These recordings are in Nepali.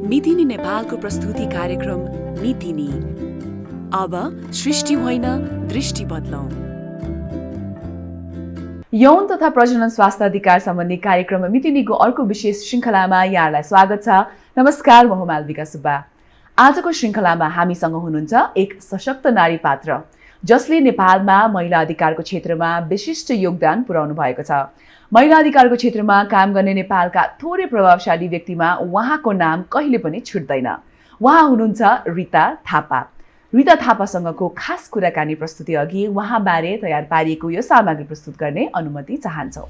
मितिनी नेपालको प्रस्तुति कार्यक्रम मितिनी। अब सृष्टि होइन दृष्टि बदलौं। यौन तथा प्रजनन स्वास्थ्य अधिकार सम्बन्धी कार्यक्रम मितिनीको अर्को विशेष श्रृङ्खलामा यहाँलाई स्वागत छ। नमस्कार, म मालविका सुब्बा। आजको श्रृङ्खलामा हामीसँग हुनुहुन्छ एक सशक्त नारी पात्र जसले नेपालमा महिला अधिकारको क्षेत्रमा विशिष्ट योगदान पुर्याउनु भएको छ। महिला अधिकारको क्षेत्रमा काम गर्ने नेपालका थोरै प्रभावशाली व्यक्तिमा उहाँको नाम कहिले पनि छुट्दैन। उहाँ हुनुहुन्छ रीता थापा। रीता थापासँगको खास कुराकानी प्रस्तुति अघि उहाँबारे तयार पारिएको यो सामग्री प्रस्तुत गर्ने अनुमति चाहन्छौँ।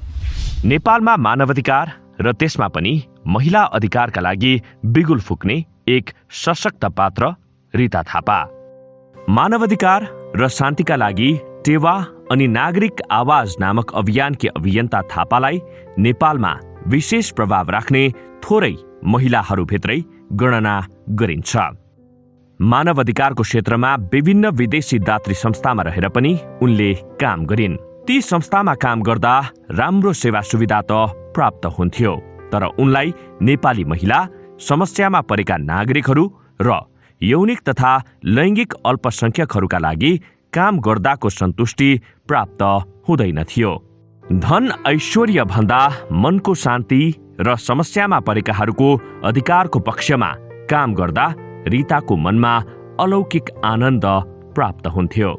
नेपालमा मानवाधिकार र त्यसमा पनि महिला अधिकारका लागि बिगुल फुक्ने एक सशक्त पात्र रीता थापा। मानवाधिकार र शान्तिका लागि टेवा अनि नागरिक आवाज नामक अभियानकी अभियन्ता थापालाई नेपालमा विशेष प्रभाव राख्ने थोरै महिलाहरूभित्रै गणना गरिन्छ। मानव अधिकारको क्षेत्रमा विभिन्न विदेशी दात्री संस्थामा रहेर पनि उनले काम गरिन्। ती संस्थामा काम गर्दा राम्रो सेवा सुविधा त प्राप्त हुन्थ्यो, तर उनलाई नेपाली महिला, समस्यामा परेका नागरिकहरू र यौनिक तथा लैङ्गिक अल्पसंख्यकहरूका लागि काम गर्दाको सन्तुष्टि प्राप्त हुँदैन थियो। धन ऐश्वर्य भन्दा मनको शान्ति र समस्यामा परेकाहरूको अधिकारको पक्षमा काम गर्दा रीताको मनमा अलौकिक आनन्द प्राप्त हुन्थ्यो।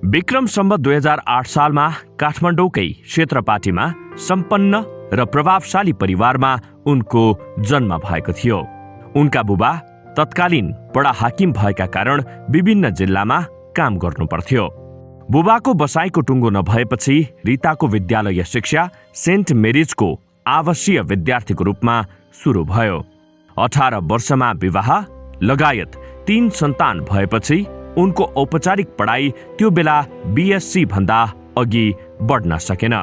विक्रम सम्वत 2008 सालमा काठमाडौँकै क्षेत्रपाटीमा सम्पन्न र प्रभावशाली परिवारमा उनको जन्म भएको थियो। उनका बुबा तत्कालीन बडा हाकिम भएका कारण विभिन्न जिल्लामा काम गर्नु पर्थ्यो। बुबाको बसाइको टुङ्गो नभएपछि रीताको विद्यालय शिक्षा सेन्ट मेरिजको आवासीय विद्यार्थीको रूपमा सुरु भयो। 18 वर्षमा विवाह लगायत 3 सन्तान भएपछि उनको औपचारिक पढाइ त्यो बेला बीएससी भन्दा अघि बढ्न सकेन।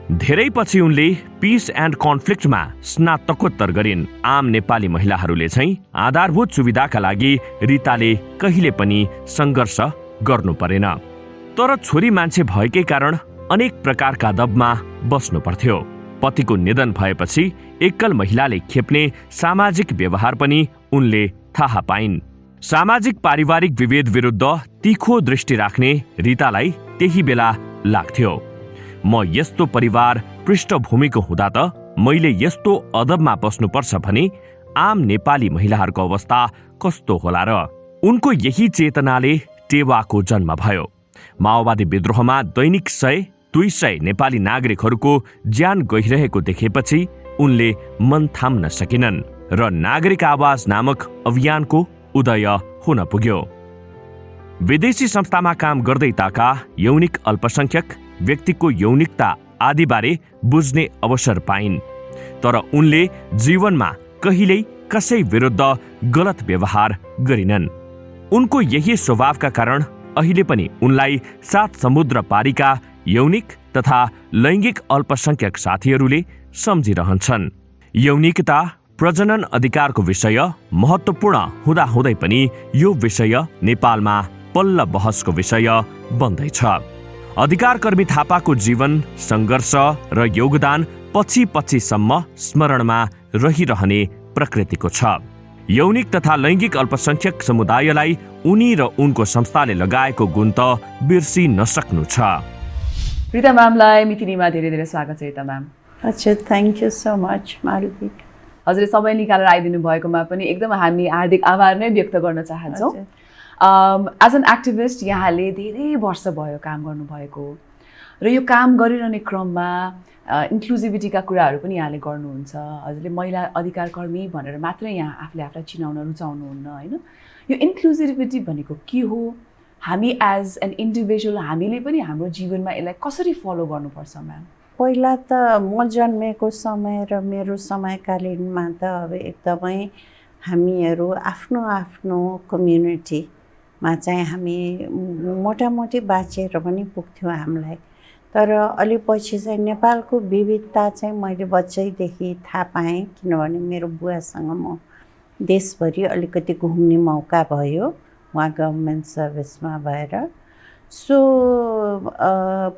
धेरै पछि उनले पिस एन्ड कन्फ्लिक्टमा स्नातकोत्तर गरिन्। आम नेपाली महिलाहरूले चाहिँ आधारभूत सुविधाका लागि रीताले कहिले पनि सङ्घर्ष गर्नु परेन। तर छोरी मान्छे भएकै कारण अनेक प्रकारका दबमा बस्नु पर्थ्यो। पतिको निधन भएपछि एकल महिलाले खेप्ने सामाजिक व्यवहार पनि उनले थाहा पाइन्। सामाजिक पारिवारिक विभेद विरुद्ध तीखो दृष्टि राख्ने रीतालाई त्यही बेला लाग्थ्यो, म यस्तो परिवार पृष्ठभूमिको हुँदा त मैले यस्तो अदबमा बस्नुपर्छ भने आम नेपाली महिलाहरूको अवस्था कस्तो होला र। उनको यही चेतनाले टेवाको जन्म भयो। माओवादी विद्रोहमा दैनिक 100-200 नेपाली नागरिकहरूको ज्यान गइरहेको देखेपछि उनले मन थाम्न सकेनन् र नागरिक आवाज नामक अभियानको उदय हुन पुग्यो। विदेशी संस्थामा काम गर्दै ताका यौनिक अल्पसंख्यक व्यक्तिको यौनिकता आदिबारे बुझ्ने अवसर पाइन्, तर उनले जीवनमा कहिल्यै कसै विरुद्ध गलत व्यवहार गरिनन्। उनको यही स्वभावका कारण अहिले पनि उनलाई 7 समुद्र पारीका यौनिक तथा लैङ्गिक अल्पसंख्यक साथीहरूले सम्झिरहन्छन्। यौनिकता प्रजनन अधिकारको विषय महत्त्वपूर्ण हुँदाहुँदै पनि यो विषय नेपालमा बल्ल बहसको विषय बन्दैछ। अधिकारकर्मी थापाको जीवन, सङ्घर्ष र योगदान पछि-पछिसम्म स्मरणमा रहिरहने प्रकृतिको छ। यौनिक तथा लैङ्गिक अल्पसंख्यक समुदायलाई उनी र उनको संस्थाले लगाएको गुण त बिर्सी नसक्नु छ। रीता म्यामलाई मितिनीमा धेरै धेरै स्वागत छ। रीता म्याम, अच्छा, thank you so much Malvika. हजुरले समय निकालेर आइदिनु भएकोमा पनि एकदम हामी हार्दिक आभार नै व्यक्त गर्न चाहन्छौँ। एज एन एक्टिभिस्ट यहाँले धेरै वर्ष भयो काम गर्नुभएको र यो काम गरिरहने क्रममा इन्क्लुजिभिटीका कुराहरू पनि यहाँले गर्नुहुन्छ। हजुरले महिला अधिकार कर्मी भनेर मात्रै यहाँ आफूले आफूलाई चिनाउन रुचाउनुहुन्न, होइन? यो इन्क्लुजिभिटी भनेको के हो? हामी एज एन इन्डिभिजुअल हामीले पनि हाम्रो जीवनमा यसलाई कसरी फलो गर्नुपर्छ म्याम? पहिला त म जन्मेको समय र मेरो समयकालीनमा त अब एकदमै हामीहरू आफ्नो आफ्नो कम्युनिटीमा चाहिँ हामी मोटामोटी बाँचेर पनि पुग्थ्यौँ हामीलाई। तर अलि पछि चाहिँ नेपालको विविधता चाहिँ मैले बच्चैदेखि थाहा पाएँ, किनभने मेरो बुवासँग म देशभरि अलिकति घुम्ने मौका भयो, उहाँ गभर्मेन्ट सर्भिसमा भएर। सो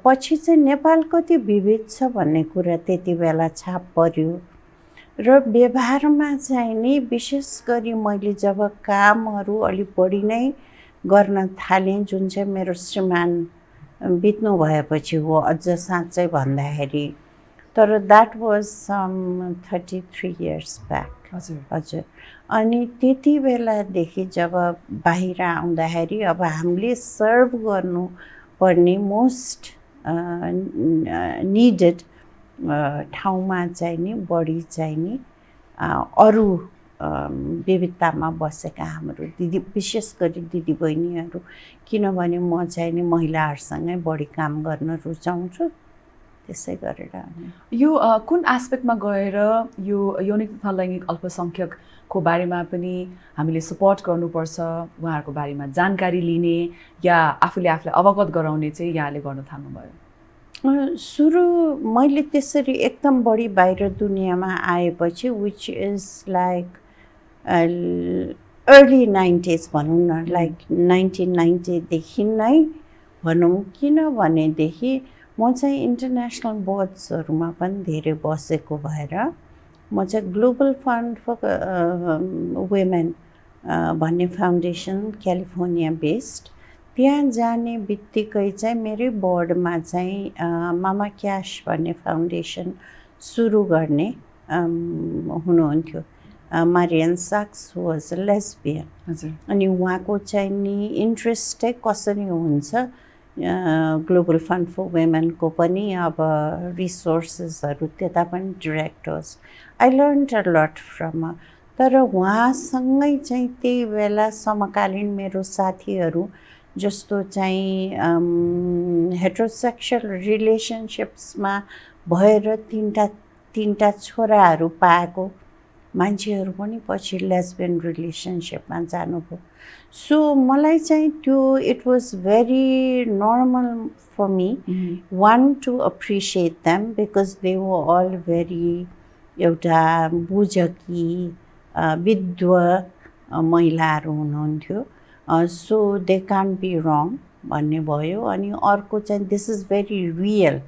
पछि चाहिँ नेपाल कति विविध छ भन्ने कुरा त्यति बेला छाप पर्यो र व्यवहारमा चाहिँ नि विशेष गरी मैले जब कामहरू अलिक बढी नै गर्न थालेँ, जुन चाहिँ मेरो श्रीमान बित्नु भएपछि हो अझ साँच्चै भन्दाखेरि, तर that was some 33 years back. हजुर। अनि त्यति बेलादेखि जब बाहिर आउँदाखेरि अब हामीले सर्भ गर्नुपर्ने मोस्ट निडेड ठाउँमा चाहिँ नि बढी चाहिँ नि अरू विविधतामा बसेका हाम्रो दिदी, विशेष गरी दिदीबहिनीहरू, किनभने म चाहिँ नि महिलाहरूसँगै बढी काम गर्न रुचाउँछु, त्यसै गरेर। यो कुन एस्पेक्टमा गएर यो यौनिक तथा लैङ्गिक अल्पसङ्ख्यकको बारेमा पनि हामीले सपोर्ट गर्नुपर्छ, उहाँहरूको बारेमा जानकारी लिने या आफूले आफूलाई अवगत गराउने चाहिँ यहाँले गर्न थाल्नुभयो? सुरु मैले त्यसरी एकदम बढी बाहिर दुनियाँमा आएपछि, which is like early 90s भनौँ न, लाइक 1990देखि नै भनौँ, किनभनेदेखि म चाहिँ इन्टरनेसनल बोर्ड्सहरूमा पनि धेरै बसेको भएर म चाहिँ ग्लोबल फन्ड फर वुमेन भन्ने फाउन्डेसन क्यालिफोर्निया बेस्ड, त्यहाँ जाने बित्तिकै चाहिँ मेरै बोर्डमा चाहिँ मामा क्यास भन्ने फाउन्डेसन सुरु गर्ने हुनुहुन्थ्यो। Marian socks was a lesbian. अनि उहाँको चाहिँ नि इन्ट्रेस्टै कसरी हुन्छ ग्लोबल फन्ड फर वुमेनको पनि अब रिसोर्सेसहरू त्यता पनि directors, I learn a lot from. तर उहाँसँगै चाहिँ त्यही बेला समकालीन मेरो साथीहरू जस्तो चाहिँ हेटेरोसेक्सुअल रिलेसनसिप्समा भएर तिनटा छोराहरू पाएको मान्छेहरू पनि पछि लेस्बियन रिलेसनसिपमा जानुभयो। सो मलाई चाहिँ त्यो it was very normal for me, want to appreciate them because they were all very एउटा बुझकी विद्व महिलाहरू हुनुहुन्थ्यो। So they can't be wrong भन्ने भयो। अनि अर्को चाहिँ this is very real,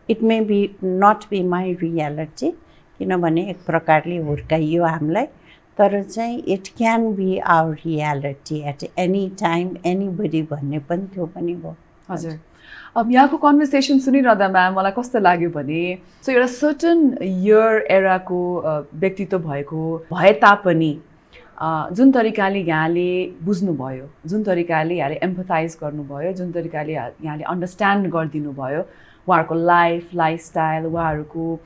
it may be not be my reality, किनभने एक प्रकारले हुर्काइयो हामीलाई, तर चाहिँ it can be our reality at any time anybody भन्ने पनि त्यो पनि भयो। हजुर। अब यहाँको कन्भर्सेसन सुनिरहँदा मलाई कस्तो लाग्यो भने सो एउटा सर्टन इयर एराको व्यक्तित्व भएको भए तापनि जुन तरिकाले यहाँले बुझ्नुभयो, जुन तरिकाले यहाँले एम्पथाइज गर्नुभयो, जुन तरिकाले यहाँले अन्डरस्ट्यान्ड गरिदिनु भयो उहाँहरूको लाइफस्टाइल, उहाँहरूको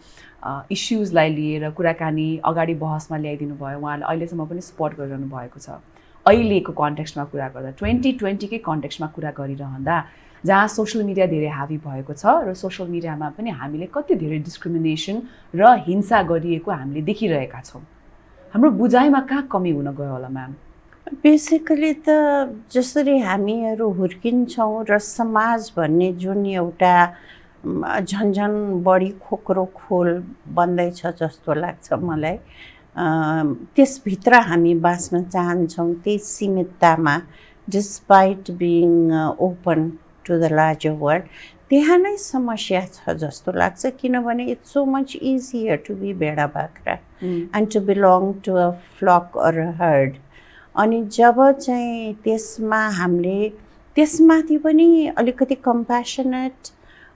इस्युजलाई लिएर कुराकानी अगाडि बहसमा ल्याइदिनु भयो, उहाँले अहिलेसम्म पनि सपोर्ट गरिरहनु भएको छ। अहिलेको कन्टेक्स्टमा कुरा गर्दा 2020कै कन्टेक्स्टमा कुरा गरिरहँदा जहाँ सोसियल मिडिया धेरै हावी भएको छ र सोसियल मिडियामा पनि हामीले कति धेरै डिस्क्रिमिनेसन र हिंसा गरिएको हामीले देखिरहेका छौँ, हाम्रो बुझाइमा कहाँ कमी हुन गयो होला म्याम? बेसिकली त जसरी हामीहरू हुर्किन्छौँ र समाज भन्ने जुन एउटा झन्झन बढी खोक्रो खोल बन्दैछ जस्तो लाग्छ मलाई, त्यसभित्र हामी बाँच्न चाहन्छौँ त्यही सीमिततामा, despite being open to the larger world, त्यहाँ नै समस्या छ जस्तो लाग्छ। किनभने it's so much easier to be भेडा बाख्रा and to belong to a flock or a herd. अनि जब चाहिँ त्यसमा हामीले त्यसमाथि पनि अलिकति कम्प्यासनेट,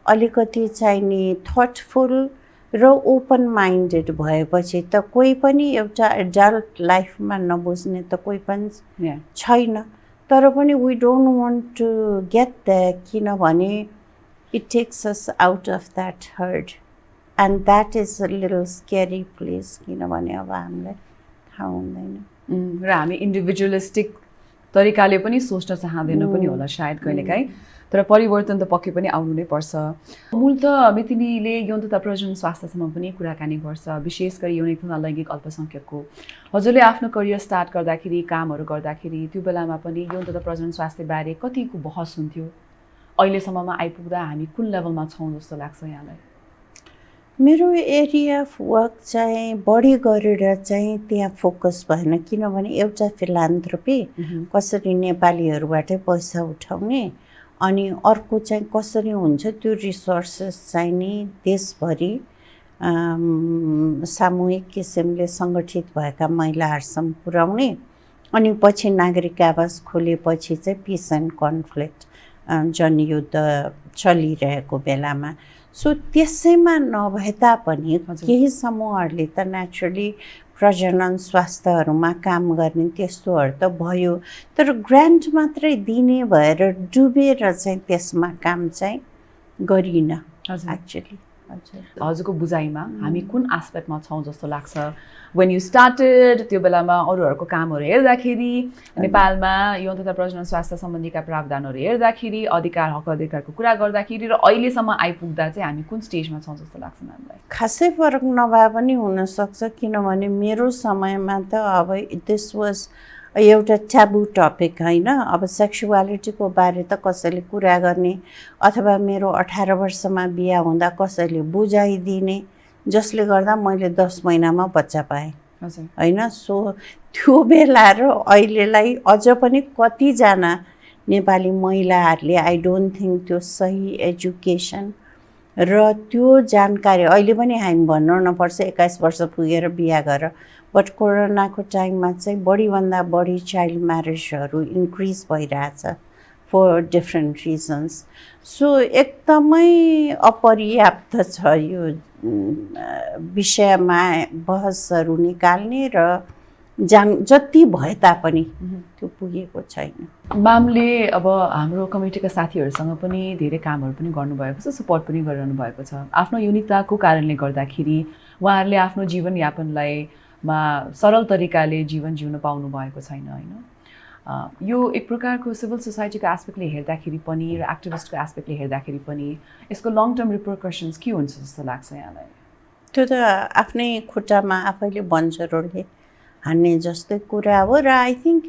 अलिकति चाहिँ नि थटफुल र ओपन माइन्डेड भएपछि त कोही पनि एउटा एडल्ट लाइफमा नबुझ्ने त कोही पनि छैन। तर पनि we don't want to get that, किनभने it takes us out of that herd and that is a little scary place, किनभने अब हामीलाई थाहा हुँदैन र हामी इन्डिभिजुअलिस्टिक तरिकाले पनि सोच्न चाहँदैन पनि होला सायद कहिलेकाहीँ, तर परिवर्तन त पक्कै पनि आउनु नै पर्छ। मूलत मितिनीले यौन तथा प्रजनन स्वास्थ्यसम्म पनि कुराकानी गर्छ, विशेष गरी यौनिक तथा लैङ्गिक अल्पसङ्ख्यकको। हजुरले आफ्नो करियर स्टार्ट गर्दाखेरि, कामहरू गर्दाखेरि त्यो बेलामा पनि यौन तथा प्रजनन स्वास्थ्यबारे कतिको बहस हुन्थ्यो? अहिलेसम्ममा आइपुग्दा हामी कुन लेभलमा छौँ जस्तो लाग्छ यहाँलाई? मेरो एरिया अफ वर्क चाहिँ बढी गरेर चाहिँ त्यहाँ फोकस भएन, किनभने एउटा फिलान्थ्रोपी कसरी नेपालीहरूबाटै पैसा उठाउने, अनि अर्को चाहिँ कसरी हुन्छ त्यो रिसोर्सेस चाहिँ नि देशभरि सामूहिक किसिमले सङ्गठित भएका महिलाहरूसम्म पुर्याउने अनि पछि नागरिक आवास खोलेपछि चाहिँ पिस एन्ड कन्फ्लिक्ट जनयुद्ध चलिरहेको बेलामा सो त्यसैमा नभए तापनि केही समूहहरूले त नेचुरली प्रजनन स्वास्थ्यहरूमा काम गर्ने त्यस्तोहरू त भयो तर ग्रान्ट मात्रै दिने भएर डुबेर चाहिँ त्यसमा काम चाहिँ गरिन एक्चुअली हजुरको बुझाइमा हामी कुन एस्पेक्टमा छौँ जस्तो लाग्छ वेन यु स्टार्टेड त्यो बेलामा अरूहरूको कामहरू हेर्दाखेरि नेपालमा यौन तथा प्रजनन स्वास्थ्य सम्बन्धीका प्रावधानहरू हेर्दाखेरि अधिकार हक अधिकारको कुरा गर्दाखेरि र अहिलेसम्म आइपुग्दा चाहिँ हामी कुन स्टेजमा छौँ जस्तो लाग्छ हामीलाई खासै फरक नभए पनि हुनसक्छ किनभने मेरो समयमा त अब दिस वाज एउटा ट्याबु टपिक होइन अब सेक्सुअलिटीको बारे त कसैले कुरा गर्ने अथवा मेरो 18 वर्षमा बिहा हुँदा कसैले बुझाइदिने जसले गर्दा मैले 10 महिनामा बच्चा पाएँ होइन सो त्यो बेला र अहिलेलाई अझ पनि कतिजना नेपाली महिलाहरूले आई डोन्ट थिङ्क त्यो सही एजुकेसन र त्यो जानकारी अहिले पनि हामी भन्नु नपर्छ 21 वर्ष पुगेर बिहा गर बट कोरोनाको टाइममा चाहिँ बढीभन्दा बढी चाइल्ड म्यारेजहरू इन्क्रिज भइरहेछ फर डिफ्रेन्ट रिजन्स सो एकदमै अपर्याप्त छ यो विषयमा बहसहरू निकाल्ने र जति भए तापनि त्यो पुगेको छैन म्यामले अब हाम्रो कमिटीका साथीहरूसँग पनि धेरै कामहरू पनि गर्नुभएको छ सपोर्ट पनि गरिरहनु भएको छ आफ्नो युनिकताको कारणले गर्दाखेरि उहाँहरूले आफ्नो जीवनयापनलाई सरल तरिकाले जीवन जिउन पाउनु भएको छैन होइन यो एक प्रकारको सिभिल सोसाइटीको एस्पेक्टले हेर्दाखेरि पनि र एक्टिभिस्टको एस्पेक्टले हेर्दाखेरि पनि यसको लङ टर्म रिपरकसन्स के हुन्छ जस्तो लाग्छ यहाँलाई त्यो त आफ्नै खुट्टामा आफैले बन्जरोले हान्ने जस्तै कुरा हो र आई थिङ्क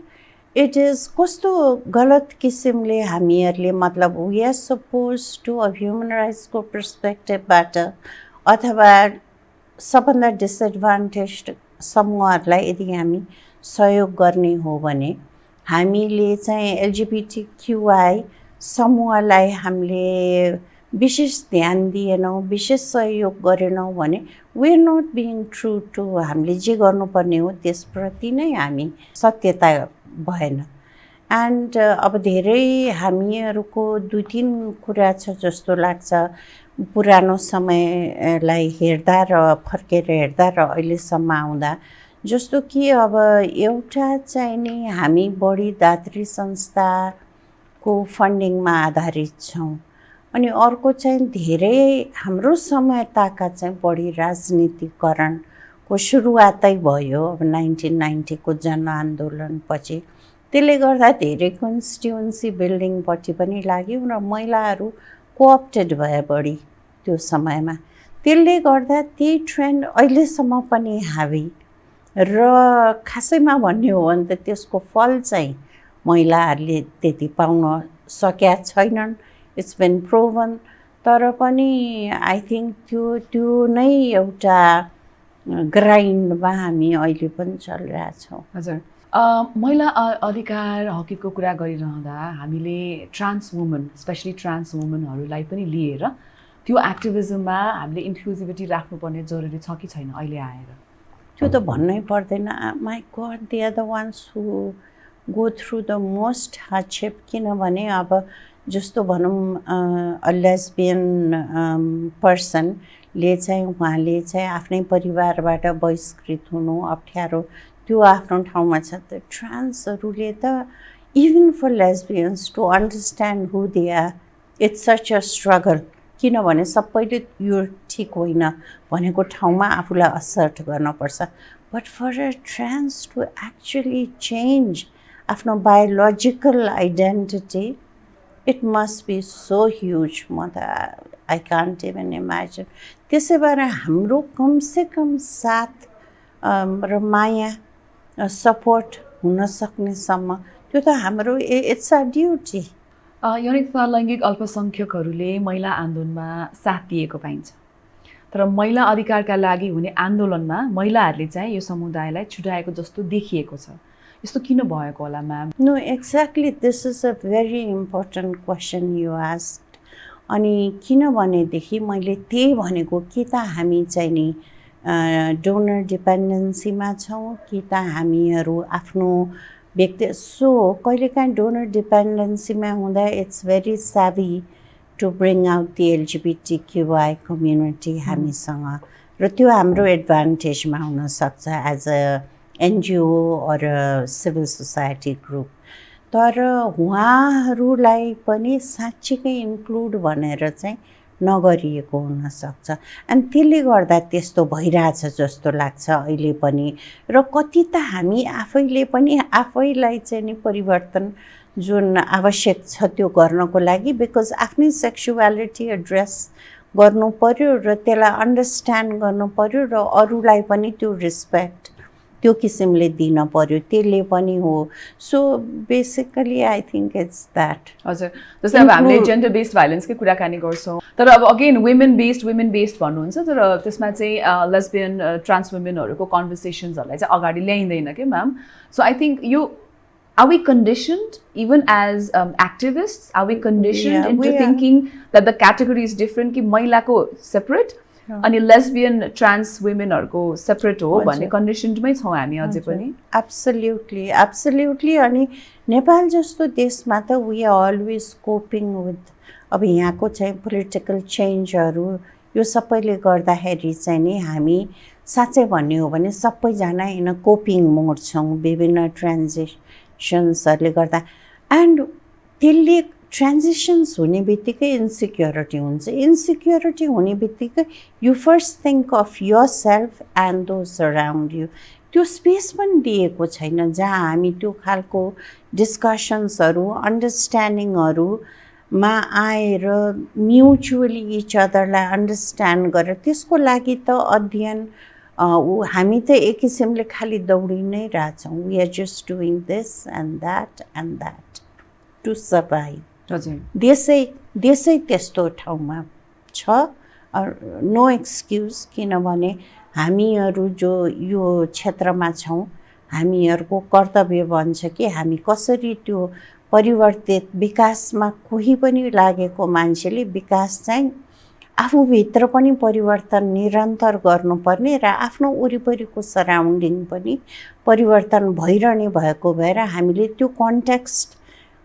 इट इज कस्तो गलत किसिमले हामीहरूले मतलब we are suppose to a human राइट्सको पर्सपेक्टिभबाट अथवा सबभन्दा डिसएडभान्टेज समूहहरूलाई यदि हामी सहयोग गर्ने हो भने हामीले चाहिँ एलजिबिटिक्युआई समूहलाई हामीले विशेष ध्यान दिएनौँ विशेष सहयोग गरेनौँ भने we are not being true to हामीले जे गर्नुपर्ने हो त्यसप्रति नै हामी सत्यता भएन एन्ड अब धेरै हामीहरूको 2-3 कुरा छ जस्तो लाग्छ पुरानो समयलाई हेर्दा र फर्केर हेर्दा र अहिलेसम्म आउँदा जस्तो कि अब एउटा चाहिँ नि हामी बढी दात्री संस्थाको फन्डिङमा आधारित छौँ अनि अर्को चाहिँ धेरै हाम्रो समयताका चाहिँ बढी राजनीतिकरणको सुरुवातै भयो अब 1990 को जनआन्दोलनपछि त्यसले गर्दा धेरै कन्स्टिट्युन्सी बिल्डिङपट्टि पनि लाग्यो र महिलाहरू कोअप्टेड भए बढी त्यो समयमा त्यसले गर्दा त्यही ट्रेन्ड अहिलेसम्म पनि हावी र खासैमा भन्ने हो भने त त्यसको फल चाहिँ महिलाहरूले त्यति पाउन सकेका छैनन् इट्स बिन प्रोभन तर पनि आई थिङ्क त्यो नै एउटा ग्राइन्डमा हामी अहिले पनि चलिरहेछौँ हजुर महिला अधिकार हकको कुरा गरिरहँदा हामीले ट्रान्स वुमन स्पेसली ट्रान्स वुमनहरूलाई पनि लिएर त्यो एक्टिभिजममा हामीले इन्क्लुजिभिटी राख्नुपर्ने जरुरी छ कि छैन अहिले आएर त्यो त भन्नै पर्दैन my god they are the ones who go through the most hardship किनभने अब जस्तो भनौँ लेस्बियन पर्सनले चाहिँ उहाँले चाहिँ आफ्नै परिवारबाट बहिष्कृत हुनु अप्ठ्यारो त्यो आफ्नो ठाउँमा छ त ट्रान्सहरूले त even for lesbians to understand who they are it's such a struggle किनभने सबैले यो ठिक होइन भनेको ठाउँमा आफूलाई असर्ट गर्नुपर्छ but for a trans to actually change आफ्नो biological identity it must be so huge म त आई कान्ट इभन इमेजिन त्यसै भएर हाम्रो कमसेकम साथ र माया सपोर्ट हुन सक्नेसम्म त्यो त हाम्रो इट्स अ ड्युटी यौन तथा लैङ्गिक अल्पसङ्ख्यकहरूले महिला आन्दोलनमा साथ दिएको पाइन्छ तर महिला अधिकारका लागि हुने आन्दोलनमा महिलाहरूले चाहिँ यो समुदायलाई छुट्याएको जस्तो देखिएको छ यस्तो किन भएको होला ma'am no exactly this is a very important question you asked अनि किनभनेदेखि मैले त्यही भनेको कि त हामी चाहिँ नि डोनर डिपेन्डेन्सीमा छौँ कि त हामीहरू आफ्नो व्यक्ति सो कहिलेकाहीँ डोनर डिपेन्डेन्सीमा हुँदा it's very savvy to bring out the LGBTQI community हामीसँग र त्यो हाम्रो एडभान्टेजमा हुनसक्छ as a NGO or a civil society group. तर उहाँहरूलाई पनि साँच्चीकै इन्क्लुड भनेर चाहिँ नगरिएको हुनसक्छ अनि त्यसले गर्दा त्यस्तो भइरहेछ जस्तो लाग्छ अहिले पनि र कति त हामी आफैले पनि आफैलाई चाहिँ नि परिवर्तन जुन आवश्यक छ त्यो गर्नको लागि बिकज आफ्नै सेक्सुअलिटी एड्रेस गर्नु पर्यो र त्यसलाई अन्डरस्ट्यान्ड गर्नु पर्यो र अरूलाई पनि त्यो रिस्पेक्ट त्यो किसिमले दिन पर्यो त्यसले पनि हो so basically I think it's that हजुर जस्तै अब हामीले जेन्डर बेस्ड भाइलेन्सकै कुराकानी गर्छौँ तर अब अगेन वुमेन बेस्ड भन्नुहुन्छ तर त्यसमा चाहिँ लेस्बियन ट्रान्स वुमेनहरूको कन्भर्सेसन्सहरूलाई चाहिँ अगाडि ल्याइँदैन के म्याम सो आई थिङ्क यो are we conditioned even as activists are we conditioned into thinking that the category is different कि महिलाको separate अनि लेस्बियन ट्रान्स वुमेनहरूको सेपरेट हो भन्ने कन्डिसनमै छौँ हामी अझै पनि एब्सोल्युटली अनि नेपाल जस्तो देशमा त we are always coping with अब यहाँको चाहिँ पोलिटिकल चेन्जहरू यो सबैले गर्दाखेरि चाहिँ नि हामी साँच्चै भन्ने हो भने सबैजना इन कोपिङ मोड छौँ विभिन्न ट्रान्जेक्सन्सहरूले गर्दा एन्ड त्यसले ट्रान्जिसन्स हुने बित्तिकै इन्सिक्योरिटी हुन्छ इन्सिक्योरिटी हुने बित्तिकै you first think of yourself and those around you त्यो स्पेस पनि दिएको छैन जहाँ हामी त्यो खालको डिस्कसन्सहरू अन्डरस्ट्यान्डिङहरूमा आएर म्युचुअली इच अदरलाई अन्डरस्ट्यान्ड गरेर त्यसको लागि त अध्ययन हामी त एक किसिमले खालि दौडी नै रहेछौँ we are just doing this and that to survive देशै त्यस्तो ठाउँमा छ नो एक्सक्युज किनभने हामीहरू जो यो क्षेत्रमा छौँ हामीहरूको कर्तव्य बन्छ कि हामी कसरी त्यो परिवर्तित विकासमा कोही पनि लागेको मान्छेले विकास चाहिँ आफूभित्र पनि परिवर्तन निरन्तर गर्नुपर्ने र आफ्नो वरिपरिको सराउन्डिङ पनि परिवर्तन भइरहने भएको भएर हामीले त्यो कन्टेक्स्ट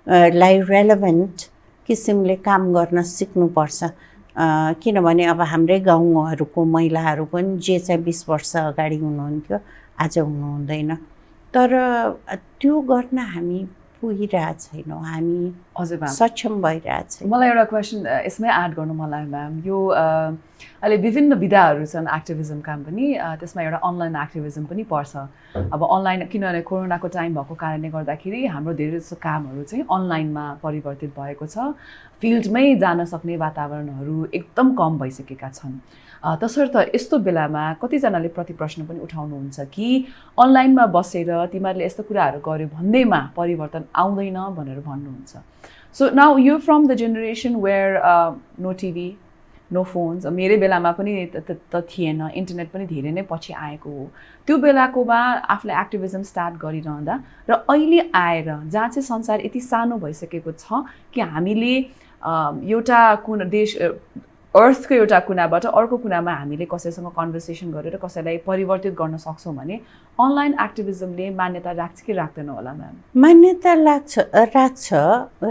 लाई रेलेभेन्ट किसिमले काम गर्न सिक्नुपर्छ किनभने अब हाम्रै गाउँहरूको महिलाहरू पनि जे चाहिँ 20 वर्ष अगाडि हुनुहुन्थ्यो आज हुनुहुँदैन तर त्यो गर्न हामी पुगिरहेको छैनौँ हामी हजुर म्याम सक्षम भइरहेको छैन मलाई एउटा क्वेसन यसमै एड गर्नु मलाई म्याम यो अहिले विभिन्न विधाहरू छन् एक्टिभिजमका पनि त्यसमा एउटा अनलाइन एक्टिभिजम पनि पर्छ अब अनलाइन किनभने कोरोनाको टाइम भएको कारणले गर्दाखेरि हाम्रो धेरै जस्तो कामहरू चाहिँ अनलाइनमा परिवर्तित भएको छ फिल्डमै जान सक्ने वातावरणहरू एकदम कम भइसकेका छन् तसर्थ यस्तो बेलामा कतिजनाले प्रतिप्रश्न पनि उठाउनुहुन्छ कि अनलाइनमा बसेर तिमीहरूले यस्तो कुराहरू गर्यो भन्दैमा परिवर्तन आउँदैन भनेर भन्नुहुन्छ so now you from the generation where no TV no phones मेरै बेलामा पनि त थिएन इन्टरनेट पनि धेरै नै पछि आएको हो त्यो बेलाकोमा आफूले एक्टिभिजम स्टार्ट गरिरहँदा र अहिले आएर जहाँ चाहिँ संसार यति सानो भइसकेको छ कि हामीले एउटा कुन देश अर्थको एउटा कुनाबाट अर्को कुनामा हामीले कसैसँग कन्भर्सेसन गरेर कसैलाई परिवर्तित गर्न सक्छौँ भने अनलाइन एक्टिभिजमले मान्यता राख्छ कि राख्दैन होला म्याम मान्यता राख्छ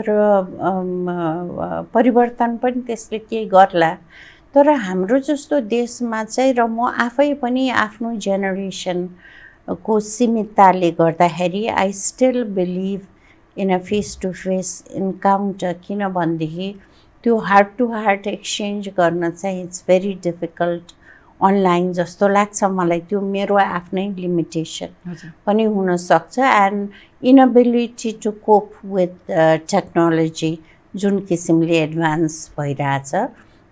र परिवर्तन पनि त्यसले केही गर्ला तर हाम्रो जस्तो देशमा चाहिँ र म आफै पनि आफ्नो जेनेरेसनको सीमितताले गर्दाखेरि I still believe in a face to face encounter किनभनेदेखि त्यो हार्ट टु हार्ट एक्सचेन्ज गर्न चाहिँ इट्स भेरी डिफिकल्ट अनलाइन जस्तो लाग्छ मलाई त्यो मेरो आफ्नै लिमिटेसन पनि हुनसक्छ and inability to cope with technology जुन किसिमले एडभान्स भइरहेछ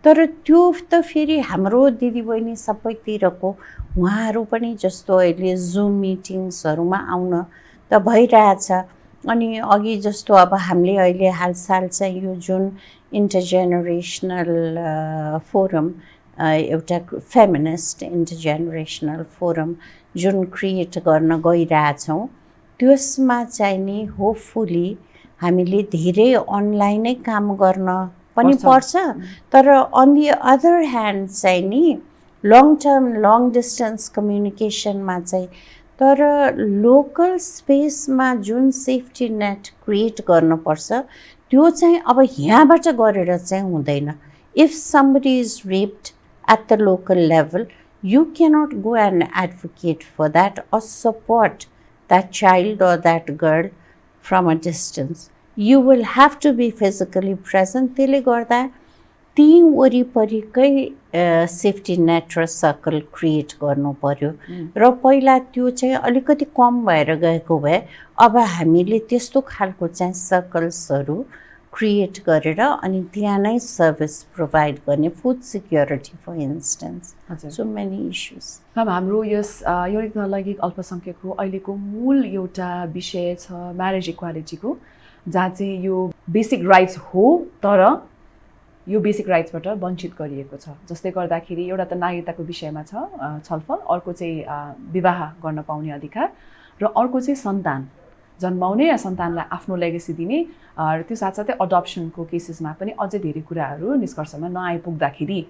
तर त्यो त फेरि हाम्रो दिदीबहिनी सबैतिरको उहाँहरू पनि जस्तो अहिले जुम मिटिङ्सहरूमा आउन त भइरहेछ अनि अघि जस्तो अब हामीले अहिले हालसाल चाहिँ यो जुन इन्टरजेनेरेसनल फोरम एउटा फेमिनिस्ट इन्टरजेनेरेसनल फोरम जुन क्रिएट गर्न गइरहेछौँ त्यसमा चाहिँ नि होपफुली हामीले धेरै अनलाइनै काम गर्न पनि पर्छ तर अन दि अदर ह्यान्ड चाहिँ नि लङ टर्म लङ डिस्टेन्स कम्युनिकेसनमा चाहिँ। तर लोकल स्पेसमा जुन सेफ्टी नेट क्रिएट गर्नुपर्छ त्यो चाहिँ अब यहाँबाट गरेर चाहिँ हुँदैन। If somebody is raped at the local level, you cannot go and advocate for that or support that child or that girl from a distance. You will have to be physically present. त्यसले गर्दा ती वरिपरिकै सेफ्टी नेट र सर्कल क्रिएट गर्नु पर्यो। र पहिला त्यो चाहिँ अलिकति कम भएर गएको भए अब हामीले त्यस्तो खालको चाहिँ सर्कल्सहरू क्रिएट गरेर अनि त्यहाँ नै सर्भिस प्रोभाइड गर्ने, food security for instance, so many issues. Ma'am, हाम्रो यस यौनिक लैङ्गिक अल्पसङ्ख्यकको अहिलेको मूल एउटा विषय छ म्यारेज इक्वालिटीको, जहाँ चाहिँ यो बेसिक राइट्स हो तर यो बेसिक राइट्सबाट वञ्चित गरिएको छ। जसले गर्दाखेरि एउटा त नागरिकताको विषयमा छ छलफल, अर्को चाहिँ विवाह गर्न पाउने अधिकार, र अर्को चाहिँ सन्तान जन्माउने या सन्तानलाई आफ्नो लेगेसी दिने, र त्यो साथसाथै अडप्सनको केसेसमा पनि अझै धेरै कुराहरू निष्कर्षमा नआइपुग्दाखेरि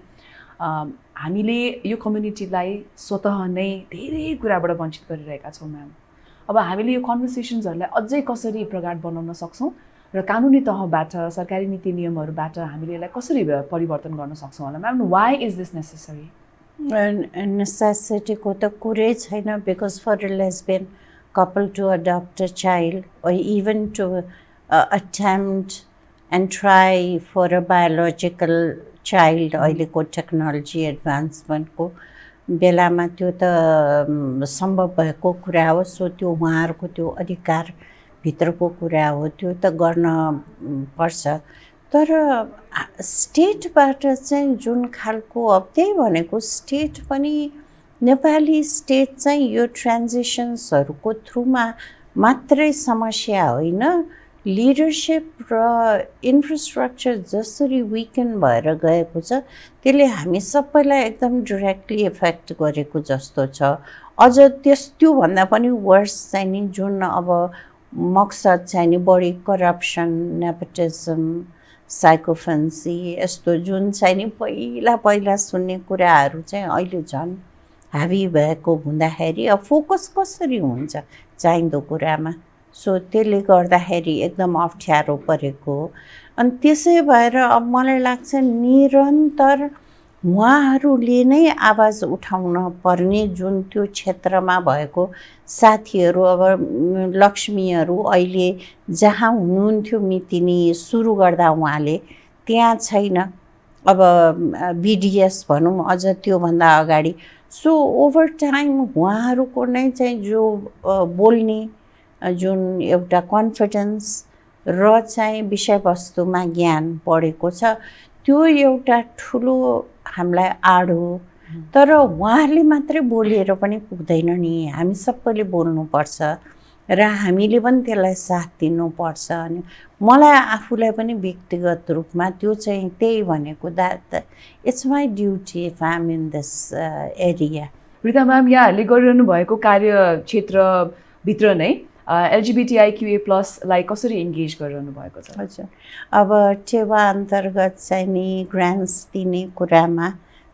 हामीले यो कम्युनिटीलाई स्वतः नै धेरै कुराबाट वञ्चित गरिरहेका छौँ म्याम। अब हामीले यो कन्भर्सेसन्सहरूलाई अझै कसरी प्रगाढ बनाउन सक्छौँ र कानुनी तहबाट सरकारी नीति नियमहरूबाट हामीले यसलाई कसरी परिवर्तन गर्न सक्छौँ होला ma'am? Why is this necessary? नेसेसिटीको त कुरै छैन, because for a lesbian couple to adopt a child or even to attempt and try for a biological child अहिलेको टेक्नोलोजी एडभान्समेन्टको बेलामा त्यो त सम्भव भएको कुरा हो। सो त्यो उहाँहरूको त्यो अधिकार भित्रको कुरा हो, त्यो त गर्न पर्छ। तर स्टेटबाट चाहिँ जुन खालको अब त्यही भनेको स्टेट पनि नेपाली स्टेट चाहिँ यो ट्रान्जिसन्सहरूको थ्रुमा मात्रै समस्या होइन, लिडरसिप र इन्फ्रास्ट्रक्चर जसरी विकेन भएर गएको छ त्यसले हामी सबैलाई एकदम डाइरेक्टली इफेक्ट गरेको जस्तो छ। अझ त्योभन्दा पनि वर्स चाहिँ नि जुन अब मकसद चाहिँ नि बढी करप्सन, नेपोटिजम, साइकोफेन्सी यस्तो जुन चाहिँ नि पहिला सुन्ने कुराहरू चाहिँ अहिले झन् हाबी भएको हुँदाखेरि अब फोकस कसरी हुन्छ चाहिँदो कुरामा। सो त्यसले गर्दाखेरि एकदम अप्ठ्यारो परेको। अनि त्यसै भएर अब मलाई लाग्छ निरन्तर उहाँहरूले नै आवाज उठाउन पर्ने, जुन त्यो क्षेत्रमा भएको साथीहरू। अब लक्ष्मीहरू अहिले जहाँ हुनुहुन्थ्यो मितिनी सुरु गर्दा उहाँले त्यहाँ छैन, अब बिडिएस भनौँ अझ त्योभन्दा अगाडि। सो ओभर टाइम उहाँहरूको नै चाहिँ जो बोल्ने जुन एउटा कन्फिडेन्स र चाहिँ विषयवस्तुमा ज्ञान बढेको छ त्यो एउटा ठुलो हामीलाई आड हो। तर उहाँहरूले मात्रै बोलेर पनि पुग्दैन नि, हामी सबैले बोल्नुपर्छ र हामीले पनि त्यसलाई साथ दिनुपर्छ। अनि मलाई आफूलाई पनि व्यक्तिगत रूपमा त्यो चाहिँ त्यही भनेको that it's my duty if I am in this area. Rita ma'am, यहाँहरूले गरिरहनु भएको कार्यक्षेत्रभित्र नै LGBTIQA+ कसरी इन्गेज गरिरहनु भएको छ? हजुर, अब टेवा अन्तर्गत चाहिँ नि ग्रान्ट्स दिने कुरामा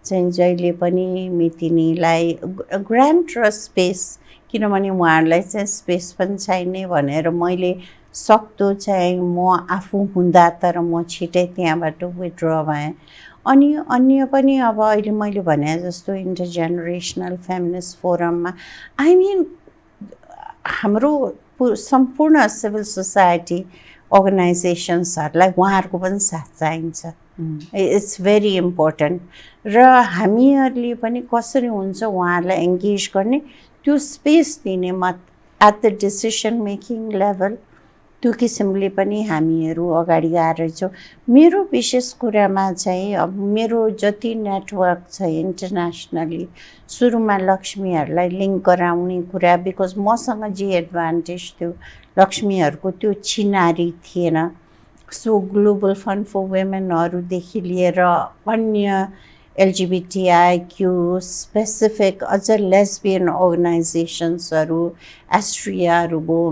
चाहिँ जहिले पनि मितिनीलाई ग्रान्ट र स्पेस, किनभने उहाँहरूलाई चाहिँ स्पेस पनि चाहिने भनेर मैले सक्दो चाहिँ म आफू हुँदा तर म छिटै त्यहाँबाट विथड्र भएँ। अनि अन्य पनि अब अहिले मैले भने जस्तो इन्टरजेनेरेसनल फेमिनिस्ट फोरममा आई मिन हाम्रो सम्पूर्ण सिभिल सोसाइटी अर्गनाइजेसन्सहरूलाई उहाँहरूको पनि साथ चाहिन्छ। It's very important. र हामीहरूले पनि कसरी हुन्छ उहाँहरूलाई एङ्गेज गर्ने, त्यो स्पेस दिने at the decision making level, त्यो किसिमले पनि हामीहरू अगाडि आएर छौँ। मेरो विशेष कुरामा चाहिँ अब मेरो जति नेटवर्क छ इन्टरनेसनली, सुरुमा लक्ष्मीहरूलाई लिङ्क गराउने कुरा, बिकज मसँग जे एडभान्टेज थियो लक्ष्मीहरूको त्यो चिनारी थिएन। सो ग्लोबल फन्ड फर वुमेनहरूदेखि लिएर अन्य LGBTIQ स्पेसिफिक अझ लेस्बियन अर्गनाइजेसन्सहरू, एस्ट्रियाहरू भयो,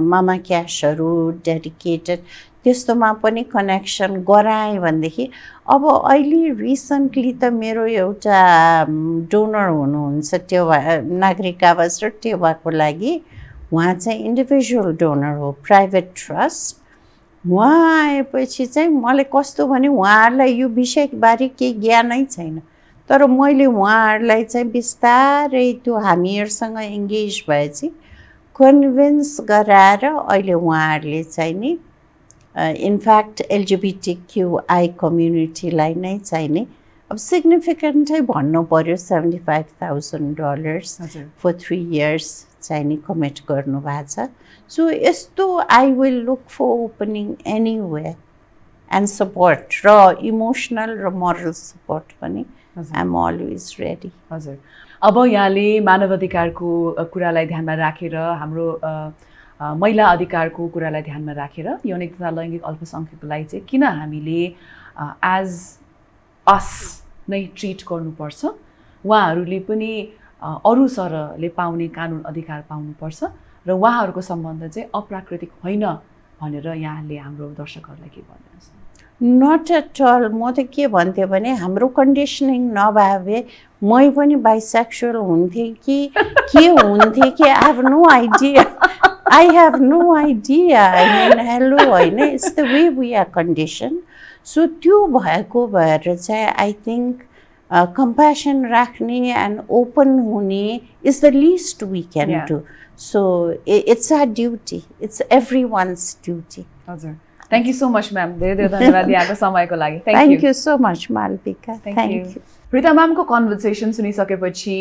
मामा क्यासहरू डेडिकेटेड, त्यस्तोमा पनि कनेक्सन गराएँ भनेदेखि अब अहिले रिसेन्टली त मेरो एउटा डोनर हुनुहुन्छ टेवा नागरिक आवास र टेवाको लागि उहाँ चाहिँ इन्डिभिजुअल डोनर हो प्राइभेट ट्रस्ट उहाँ आएपछि चाहिँ मलाई कस्तो भने उहाँहरूलाई यो विषयबारे केही ज्ञानै छैन तर मैले उहाँहरूलाई चाहिँ बिस्तारै त्यो हामीहरूसँग इङ्गेज भएपछि कन्भिन्स गराएर अहिले उहाँहरूले चाहिँ नि इनफ्याक्ट LGBTQI कम्युनिटीलाई नै चाहिँ नि अब सिग्निफिकेन्टै भन्नु पर्यो $75,000 फर 3 years चाहिँ नि कमिट गर्नुभएको छ सो यस्तो I will look for opening anywhere and support र इमोसनल र मोरल सपोर्ट पनि आई एम अलवेज रेडी हजुर अब यहाँले मानवाधिकारको कुरालाई ध्यानमा राखेर हाम्रो महिला अधिकारको कुरालाई ध्यानमा राखेर यौनिक तथा लैङ्गिक अल्पसङ्ख्यकलाई चाहिँ किन हामीले एज अस नै ट्रिट गर्नुपर्छ उहाँहरूले पनि अरू सरले पाउने कानुन अधिकार पाउनुपर्छ र उहाँहरूको सम्बन्ध चाहिँ अप्राकृतिक होइन भनेर यहाँले हाम्रो दर्शकहरूलाई के भन्नुहुन्छ नट एट अल म त के भन्थेँ भने हाम्रो कन्डिसनिङ नभए मै पनि बाइसेक्सुअल हुन्थेँ कि के हुन्थेँ कि I have no idea I have no idea. I mean, hello, होइन it's the way we are conditioned. So त्यो भएको भएर चाहिँ I think compassion राख्ने and open हुने is the least we can do. So it's our duty. It's everyone's duty. हजुर Thank you so much, ma'am. धेरै धेरै धन्यवाद यहाँको समयको लागि. Thank you so much, Malvika. Thank you. Rita म्यामको कन्भर्सेसन सुनिसकेपछि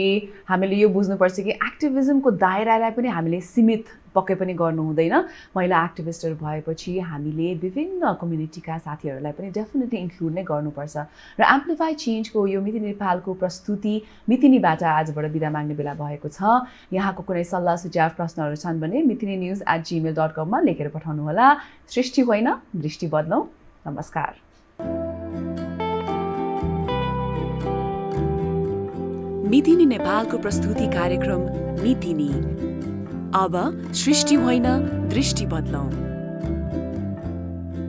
हामीले यो बुझ्नुपर्छ कि एक्टिभिजमको दायरालाई पनि हामीले सीमित पक्कै पनि गर्नु हुँदैन महिला एक्टिभिस्टहरू भएपछि हामीले विभिन्न कम्युनिटीका साथीहरूलाई पनि डेफिनेटली इन्क्लुड नै गर्नुपर्छ र एम्प्लिफाई चेन्जको यो मिति नेपालको प्रस्तुति मितिनीबाट आजबाट बिदा माग्ने बेला भएको छ यहाँको कुनै सल्लाह सुझाव प्रश्नहरू छन् भने mitininews@gmail.com मा लेखेर पठाउनुहोला सृष्टि होइन दृष्टि बदलौँ नमस्कार मितिनी नेपालको प्रस्तुति कार्यक्रम मितिनी अब सृष्टि होइन दृष्टि बदलौँ